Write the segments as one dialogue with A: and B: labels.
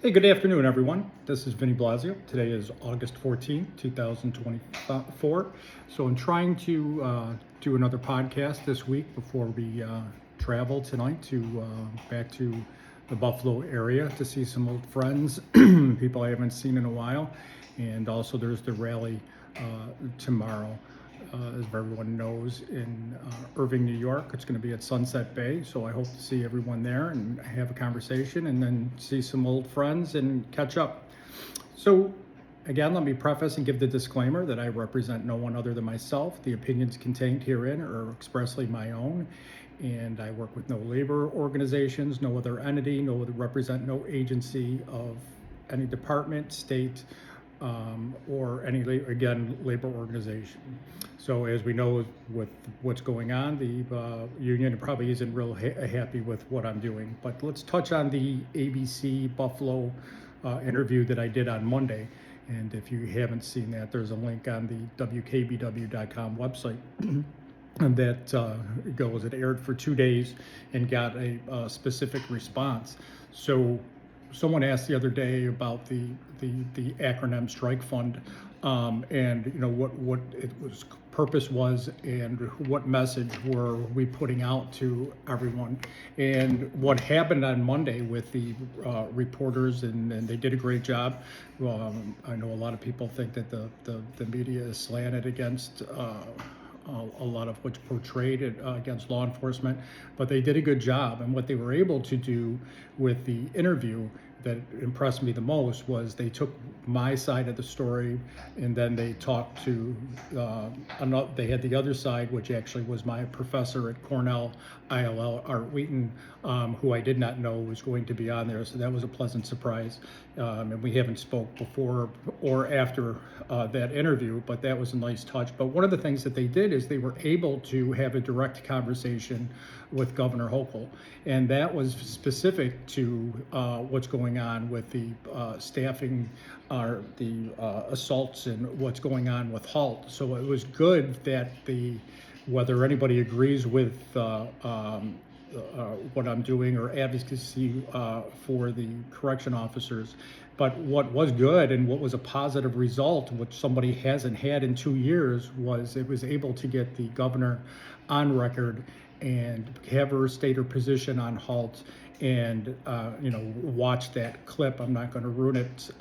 A: Hey, good afternoon, everyone. This is Vinny Blasio. Today is August 14th, 2024. So I'm trying to do another podcast this week before we travel tonight to back to the Buffalo area to see some old friends, people I haven't seen in a while. And also there's the rally tomorrow. As everyone knows, in Irving, New York. It's going to be at Sunset Bay, so I hope to see everyone there and have a conversation and then see some old friends and catch up. So again, let me preface and give the disclaimer that I represent no one other than myself. The opinions contained herein are expressly my own, and I work with no labor organizations, no other entity, represent no agency of any department, state, or any, labor organization. So as we know with what's going on, the union probably isn't real happy with what I'm doing. But let's touch on the ABC Buffalo interview that I did on Monday. And if you haven't seen that, there's a link on the wkbw.com website. And that it aired for 2 days and got a specific response. So someone asked the other day about the acronym strike fund, and what it was purpose was and what message were we putting out to everyone. And what happened on Monday with the reporters, and they did a great job. I know a lot of people think that the media is slanted against a lot of what's portrayed against law enforcement, but they did a good job. And what they were able to do with the interview that impressed me the most was they took my side of the story, and then they talked to they had the other side, which actually was my professor at Cornell ILL, Art Wheaton, who I did not know was going to be on there. So that was a pleasant surprise. And we haven't spoke before or after that interview, but that was a nice touch. But one of the things that they did is they were able to have a direct conversation with Governor Hochul, and that was specific to what's going on with the staffing, the assaults, and what's going on with HALT. So it was good that whether anybody agrees with what I'm doing or advocacy for the correction officers. But what was good and what was a positive result, which somebody hasn't had in 2 years, was it was able to get the governor on record and have her state her position on HALT, and watch that clip. I'm not going to ruin it.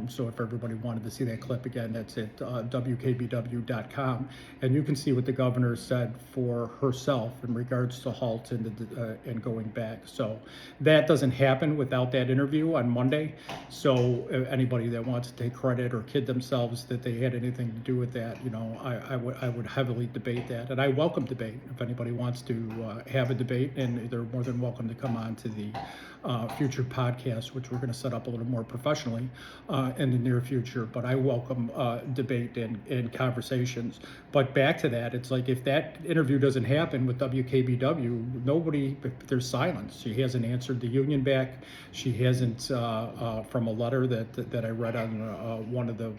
A: So if everybody wanted to see that clip again, that's at wkbw.com, and you can see what the governor said for herself in regards to HALT and going back. So that doesn't happen without that interview on Monday. So anybody that wants to take credit or kid themselves that they had anything to do with that, I would heavily debate that, and I welcome debate. If anybody wants to have a debate, and they're more than welcome to come on to the future podcast, which we're going to set up a little more professionally in the near future. But I welcome debate and conversations. But back to that, it's like if that interview doesn't happen with WKBW, there's silence. She hasn't answered the union back. She hasn't, from a letter that I read on one of the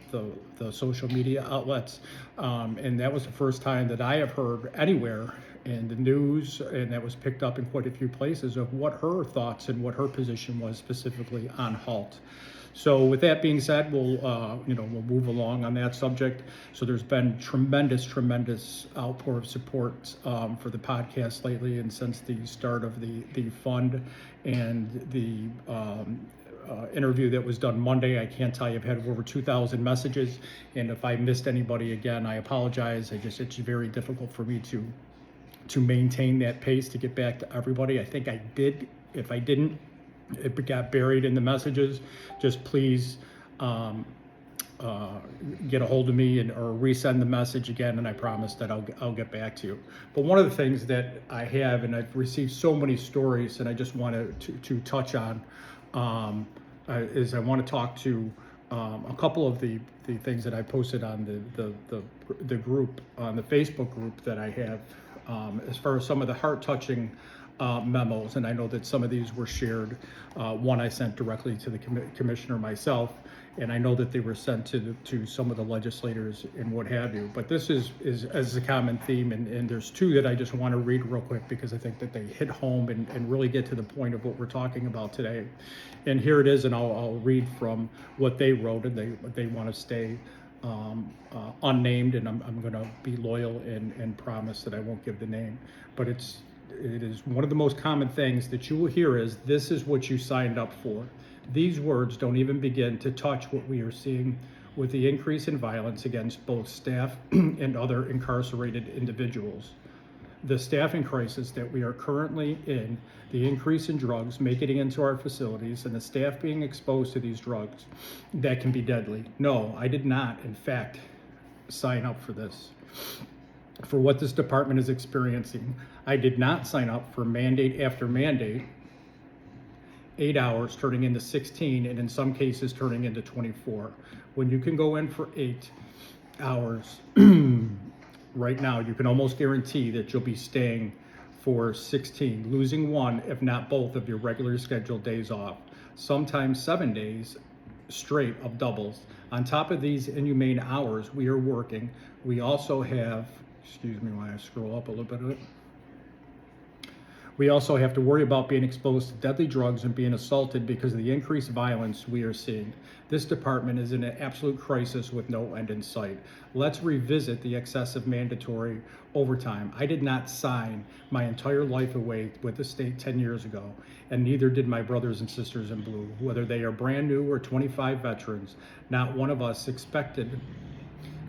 A: social media outlets, and that was the first time that I have heard anywhere in the news, and that was picked up in quite a few places, of what her thoughts and what her position was specifically on HALT. So with that being said, we'll move along on that subject. So there's been tremendous outpour of support for the podcast lately, and since the start of the fund and the interview that was done Monday. I can't tell you, I've had over 2,000 messages, and if I missed anybody again, I apologize. It's very difficult for me to maintain that pace to get back to everybody. I think I did. If I didn't, it got buried in the messages. Just please get a hold of me or resend the message again, and I promise that I'll get back to you. But one of the things that I have, and I've received so many stories, and I just wanted to touch on, is I want to talk to a couple of the things that I posted on the group, on the Facebook group that I have As far as some of the heart-touching memos, and I know that some of these were shared. One I sent directly to the commissioner myself, and I know that they were sent to some of the legislators and what have you. But this is a common theme, and there's two that I just want to read real quick because I think that they hit home and really get to the point of what we're talking about today. And here it is, and I'll read from what they wrote, and they want to stay unnamed, and I'm going to be loyal and promise that I won't give the name. But it is one of the most common things that you will hear is, "This is what you signed up for." These words don't even begin to touch what we are seeing with the increase in violence against both staff and other incarcerated individuals. The staffing crisis that we are currently in, the increase in drugs making it into our facilities, and the staff being exposed to these drugs that can be deadly. No, I did not, in fact, sign up for this. For what this department is experiencing, I did not sign up for mandate after mandate, 8 hours turning into 16, and in some cases turning into 24. When you can go in for 8 hours, right now, you can almost guarantee that you'll be staying for 16, losing one, if not both, of your regularly scheduled days off, sometimes 7 days straight of doubles. On top of these inhumane hours we are working, we also have, excuse me while I scroll up a little bit of it, we also have to worry about being exposed to deadly drugs and being assaulted because of the increased violence we are seeing. This department is in an absolute crisis with no end in sight. Let's revisit the excessive mandatory overtime. I did not sign my entire life away with the state 10 years ago, and neither did my brothers and sisters in blue. Whether they are brand new or 25 veterans, not one of us expected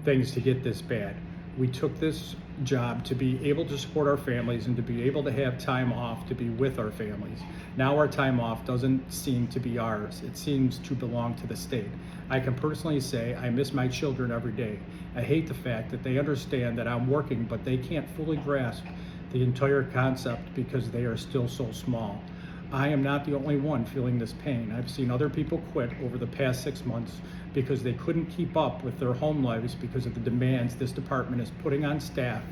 A: things to get this bad. We took this job to be able to support our families and to be able to have time off to be with our families. Now our time off doesn't seem to be ours. It seems to belong to the state. I can personally say I miss my children every day. I hate the fact that they understand that I'm working, but they can't fully grasp the entire concept because they are still so small. I am not the only one feeling this pain. I've seen other people quit over the past 6 months because they couldn't keep up with their home lives because of the demands this department is putting on staff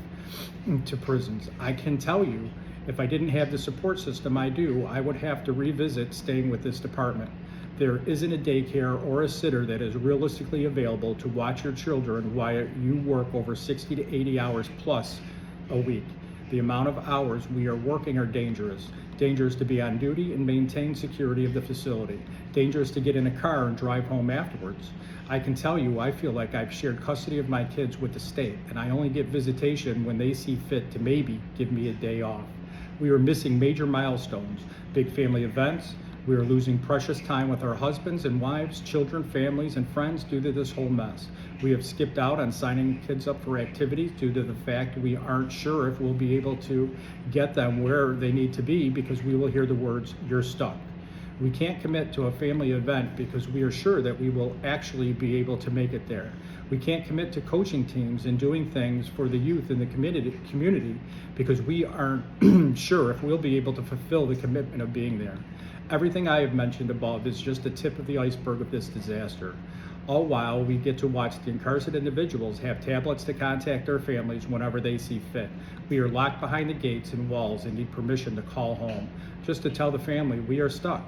A: to prisons. I can tell you, if I didn't have the support system I do, I would have to revisit staying with this department. There isn't a daycare or a sitter that is realistically available to watch your children while you work over 60 to 80 hours plus a week. The amount of hours we are working are dangerous. Dangerous to be on duty and maintain security of the facility. Dangerous to get in a car and drive home afterwards. I can tell you, I feel like I've shared custody of my kids with the state, and I only get visitation when they see fit to maybe give me a day off. We are missing major milestones, big family events. We are losing precious time with our husbands and wives, children, families, and friends due to this whole mess. We have skipped out on signing kids up for activities due to the fact we aren't sure if we'll be able to get them where they need to be because we will hear the words, "You're stuck." We can't commit to a family event because we are sure that we will actually be able to make it there. We can't commit to coaching teams and doing things for the youth in the community because we aren't sure if we'll be able to fulfill the commitment of being there. Everything I have mentioned above is just the tip of the iceberg of this disaster. All while we get to watch the incarcerated individuals have tablets to contact their families whenever they see fit. We are locked behind the gates and walls and need permission to call home, just to tell the family we are stuck.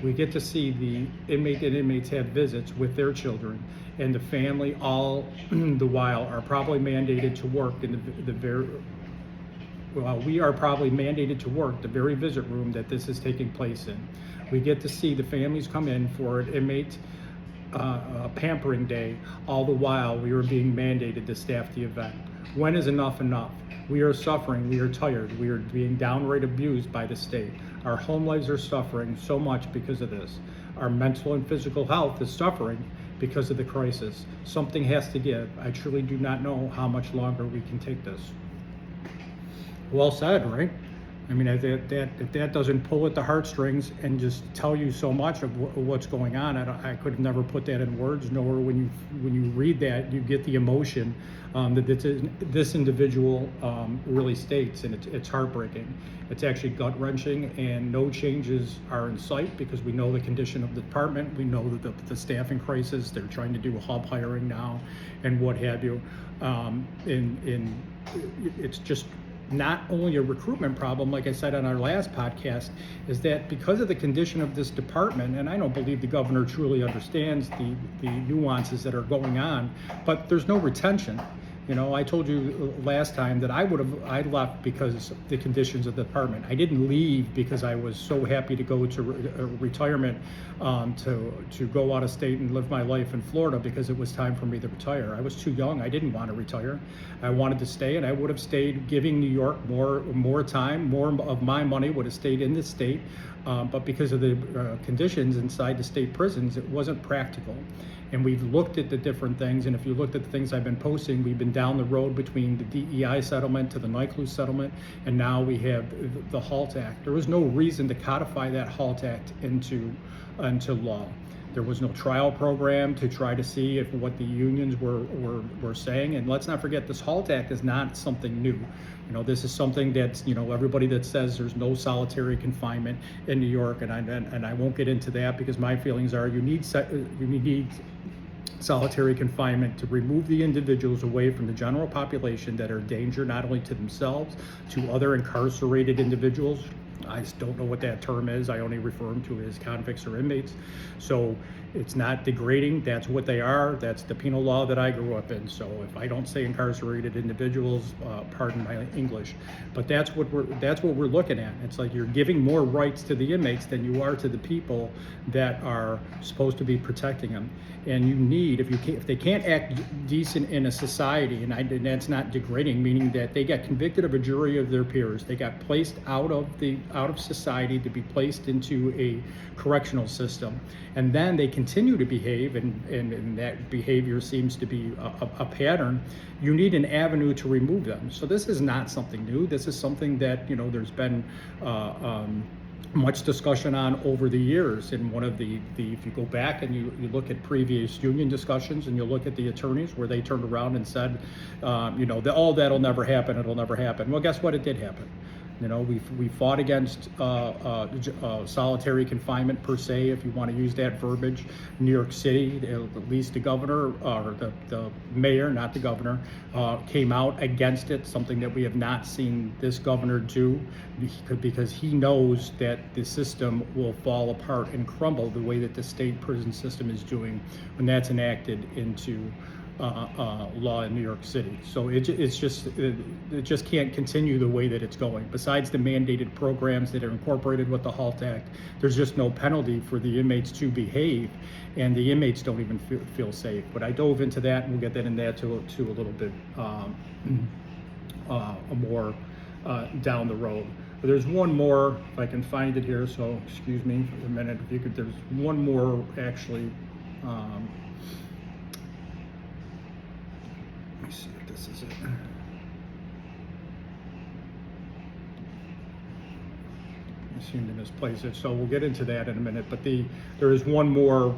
A: We get to see the inmates have visits with their children, and the family all the while are probably mandated to work in we are probably mandated to work the very visit room that this is taking place in. We get to see the families come in for an inmate pampering day, all the while we are being mandated to staff the event. When is enough enough? We are suffering, we are tired, we are being downright abused by the state. Our home lives are suffering so much because of this. Our mental and physical health is suffering because of the crisis. Something has to give. I truly do not know how much longer we can take this. Well said, right? I mean, if that doesn't pull at the heartstrings and just tell you so much of what's going on, I could have never put that in words. Nor when you read that, you get the emotion that this individual really states, and it's heartbreaking. It's actually gut-wrenching, and no changes are in sight because we know the condition of the department. We know that the staffing crisis. They're trying to do hub hiring now, and what have you. And it's just not only a recruitment problem, like I said on our last podcast, is that because of the condition of this department, and I don't believe the governor truly understands the nuances that are going on, but there's no retention. You know, I told you last time that I left because of the conditions of the department. I didn't leave because I was so happy to go to retirement, to go out of state and live my life in Florida because it was time for me to retire. I was too young. I didn't want to retire. I wanted to stay, and I would have stayed, giving New York more time, more of my money would have stayed in the state. But because of the conditions inside the state prisons, it wasn't practical. And we've looked at the different things, and if you looked at the things I've been posting, we've been down the road between the DEI settlement to the NICLU settlement, and now we have the HALT Act. There was no reason to codify that HALT Act into law. There was no trial program to try to see if what the unions were saying. And let's not forget, this HALT Act is not something new. You know, this is something that's, you know, everybody that says there's no solitary confinement in New York, and I won't get into that because my feelings are you need solitary confinement to remove the individuals away from the general population that are a danger not only to themselves, to other incarcerated individuals. I just don't know what that term is. I only refer them to as convicts or inmates. So it's not degrading. That's what they are. That's the penal law that I grew up in. So if I don't say incarcerated individuals, pardon my English, but that's what we're looking at. It's like you're giving more rights to the inmates than you are to the people that are supposed to be protecting them. And you need, if they can't act decent in a society, and that's not degrading, meaning that they got convicted of a jury of their peers, they got placed out of society to be placed into a correctional system, and then they continue to behave, and that behavior seems to be a pattern. You need an avenue to remove them. So this is not something new. This is something that, you know, there's been much discussion on over the years. And one of the if you go back and you look at previous union discussions and you look at the attorneys where they turned around and said, you know, that'll never happen, it'll never happen. Well, guess what? It did happen. You know, we fought against solitary confinement per se, if you want to use that verbiage. New York City, at least the governor, or the mayor, not the governor, came out against it, something that we have not seen this governor do, because he knows that the system will fall apart and crumble the way that the state prison system is doing when that's enacted into law in New York City. So it just can't continue the way that it's going. Besides the mandated programs that are incorporated with the HALT Act, there's just no penalty for the inmates to behave, and the inmates don't even feel safe. But I dove into that, and we'll get that in that to a little bit more down the road. But there's one more, if I can find it here, so excuse me for a minute. If you could, there's one more actually. Let me see if this is it. I seem to misplace it, so we'll get into that in a minute. But there is one more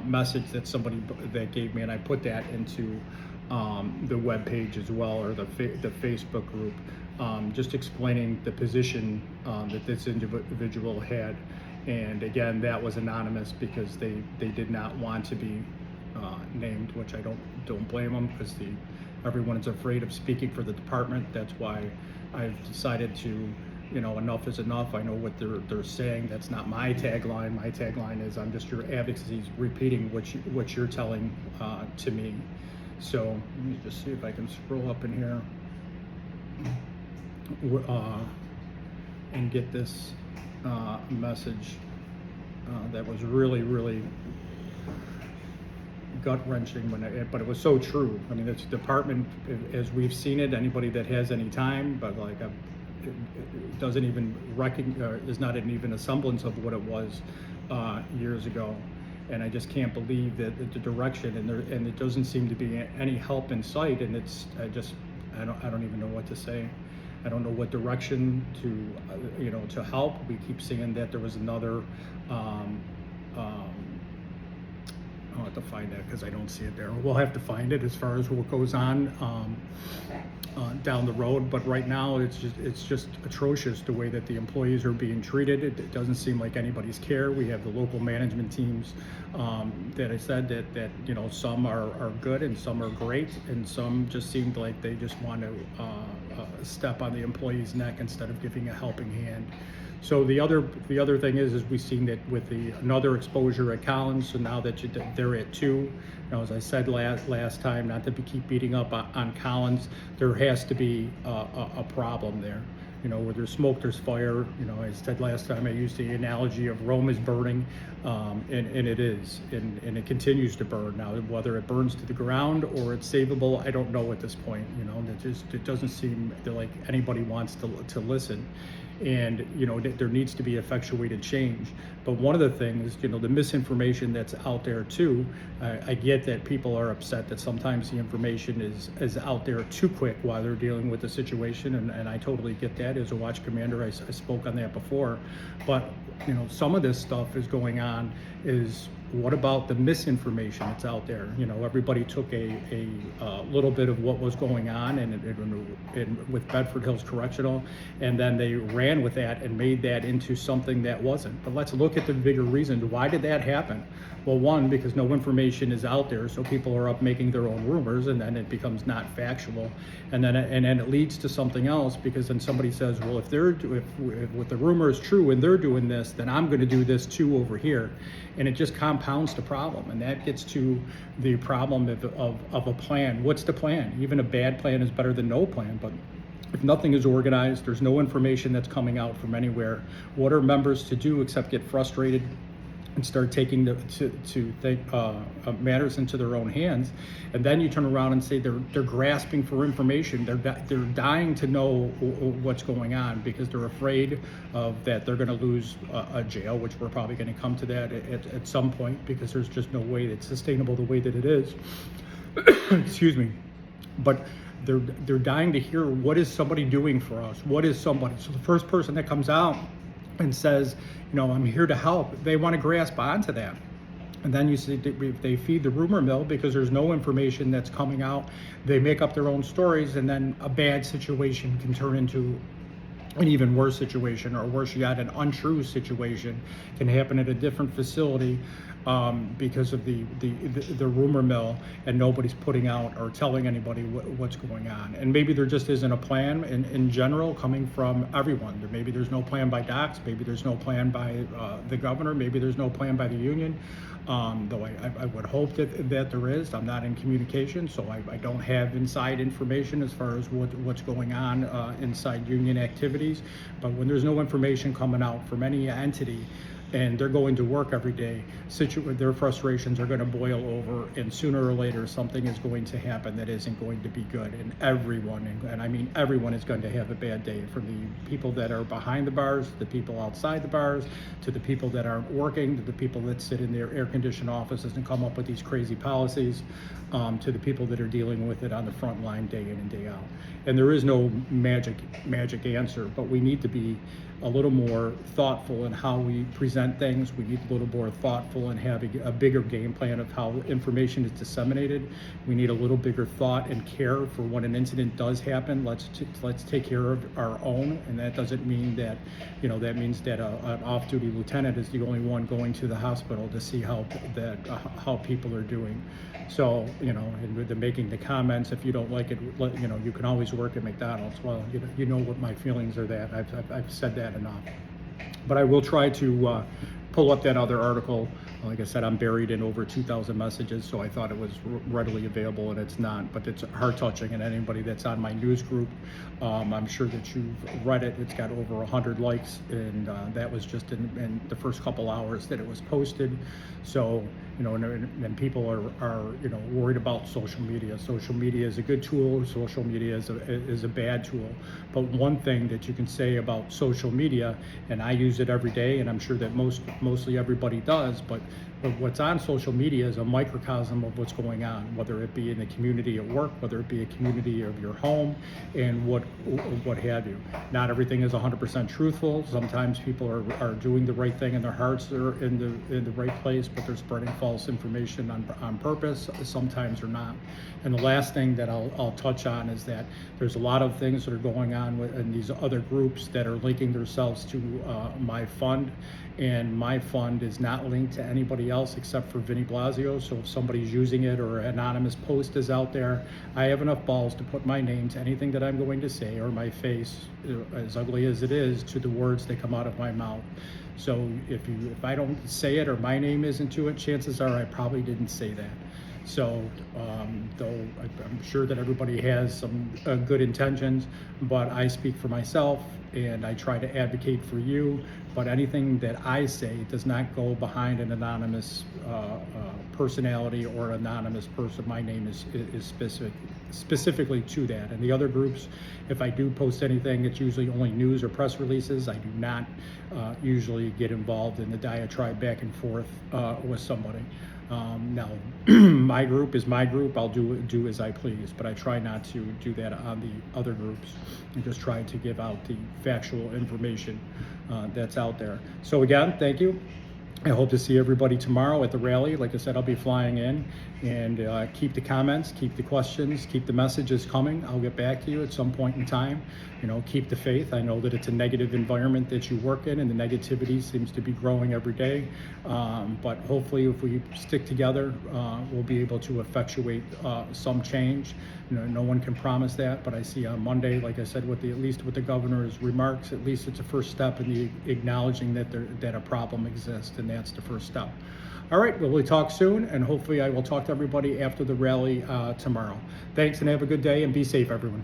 A: message that somebody that gave me, and I put that into the web page as well, or the Facebook group, just explaining the position that this individual had. And again, that was anonymous because they did not want to be named, which I don't blame them, because everyone is afraid of speaking for the department. That's why I've decided to, you know, enough is enough. I know what they're saying. That's not my tagline. My tagline is, I'm just your advocacy, repeating what you're telling to me. So let me just see if I can scroll up in here and get this message that was really gut-wrenching, but it was so true. I mean, it's department as we've seen it. Anybody that has any time, but like it doesn't even is not even a semblance of what it was years ago. And I just can't believe that the direction, and it doesn't seem to be any help in sight. And I don't even know what to say. I don't know what direction to help. We keep seeing that there was another I'll have to find that because I don't see it there. We'll have to find it as far as what goes on down the road, but right now it's just atrocious the way that the employees are being treated. It doesn't seem like anybody's care. We have the local management teams that I said that some are good and some are great, and some just seemed like they just want to step on the employee's neck instead of giving a helping hand. So the other thing is we've seen that with another exposure at Collins. So now that they're at 2, as I said last time, not to keep beating up on Collins, there has to be a problem there. Where there's smoke, there's fire. I said last time, I used the analogy of Rome is burning, and it is, and it continues to burn. Now, whether it burns to the ground or it's savable, I don't know at this point. It doesn't seem like anybody wants to listen. And there needs to be effectuated change. But one of the things, the misinformation that's out there too, I get that people are upset that sometimes the information is out there too quick while they're dealing with the situation, and I totally get that. As a watch commander, I spoke on that before. But some of this stuff is going on is, what about the misinformation that's out there? Everybody took a little bit of what was going on and with Bedford Hills Correctional, and then they ran with that and made that into something that wasn't. But let's look at the bigger reason. Why did that happen? Well, one, because no information is out there, so people are up making their own rumors, and then it becomes not factual, and then it leads to something else, because then somebody says, well, if the rumor is true and they're doing this, then I'm going to do this too over here, and it just compounds the problem, and that gets to the problem of a plan. What's the plan? Even a bad plan is better than no plan, but if nothing is organized, there's no information that's coming out from anywhere. What are members to do except get frustrated and start taking matters into their own hands? And then you turn around and say they're grasping for information. They're dying to know what's going on, because they're afraid of that they're going to lose a jail, which we're probably going to come to that at some point, because there's just no way that's sustainable the way that it is. Excuse me. But they're dying to hear, what is somebody doing for us? What is somebody? So the first person that comes out and says, I'm here to help, they want to grasp onto that. And then you see they feed the rumor mill, because there's no information that's coming out. They make up their own stories, and then a bad situation can turn into an even worse situation, or worse yet, an untrue situation can happen at a different facility because of the rumor mill, and nobody's putting out or telling anybody what's going on. And maybe there just isn't a plan in general coming from everyone. Maybe there's no plan by docs, maybe there's no plan by the governor, maybe there's no plan by the union. Though I would hope that there is. I'm not in communication, so I don't have inside information as far as what's going on inside union activities. But when there's no information coming out from any entity, and they're going to work every day, their frustrations are going to boil over, and sooner or later something is going to happen that isn't going to be good. And everyone, and I mean everyone, is going to have a bad day, from the people that are behind the bars, the people outside the bars, to the people that aren't working, to the people that sit in their air-conditioned offices and come up with these crazy policies, to the people that are dealing with it on the front line day in and day out. And there is no magic answer, but we need to be a little more thoughtful in how we present things. We need a little more thoughtful in having a bigger game plan of how information is disseminated. We need a little bigger thought and care for when an incident does happen. Let's take care of our own, and that doesn't mean that, that means that an off-duty lieutenant is the only one going to the hospital to see how people are doing. So, and with making the comments, if you don't like it, you can always work at McDonald's. Well, you know what my feelings are. That I've said that enough. But I will try to pull up that other article. Like I said, I'm buried in over 2,000 messages, so I thought it was readily available, and it's not. But it's heart-touching, and anybody that's on my news group, I'm sure that you've read it. It's got over 100 likes, and that was just in the first couple hours that it was posted. So, and people are worried about social media. Social media is a good tool. Social media is a bad tool. But one thing that you can say about social media, and I use it every day, and I'm sure that mostly everybody does, but But what's on social media is a microcosm of what's going on, whether it be in the community at work, whether it be a community of your home, and what have you. Not everything is 100% truthful. Sometimes people are doing the right thing and their hearts are in the right place, but they're spreading false information on purpose. Sometimes they're not. And the last thing that I'll touch on is that there's a lot of things that are going on in these other groups that are linking themselves to my fund, and my fund is not linked to anybody else except for Vinny Blasio. So if somebody's using it or an anonymous post is out there, I have enough balls to put my name to anything that I'm going to say, or my face, as ugly as it is, to the words that come out of my mouth. So if I don't say it or my name isn't to it, chances are I probably didn't say that. So, though I'm sure that everybody has some good intentions, but I speak for myself and I try to advocate for you. But anything that I say does not go behind an anonymous personality or anonymous person. My name is specifically to that. And the other groups, if I do post anything, it's usually only news or press releases. I do not usually get involved in the diatribe back and forth with somebody. Now, my group is my group. I'll do as I please, but I try not to do that on the other groups. I just try to give out the factual information that's out there. So again, thank you. I hope to see everybody tomorrow at the rally. Like I said, I'll be flying in, and keep the comments, keep the questions, keep the messages coming. I'll get back to you at some point in time. Keep the faith. I know that it's a negative environment that you work in, and the negativity seems to be growing every day. But hopefully, if we stick together, we'll be able to effectuate some change. No one can promise that, but I see on Monday, like I said, at least with the governor's remarks, at least it's a first step in the acknowledging that a problem exists, and that's the first step. All right, well, we'll talk soon, and hopefully I will talk to everybody after the rally tomorrow. Thanks, and have a good day, and be safe, everyone.